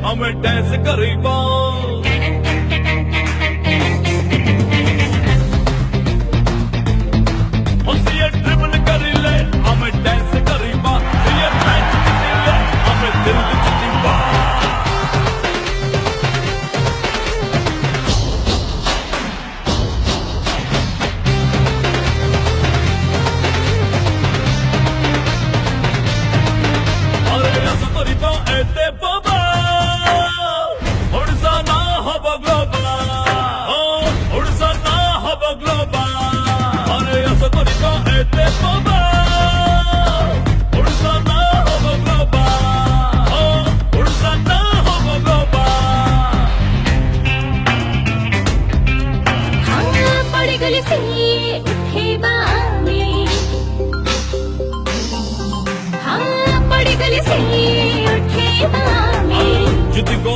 हमें dance करीबा triple कर ले हमें डांस करीबा मैच ले हमें दिल जीतीबा अरे ऐसा करीबा ऐते बाबा हाँ बड़ी गली से उठे बामे जुदी को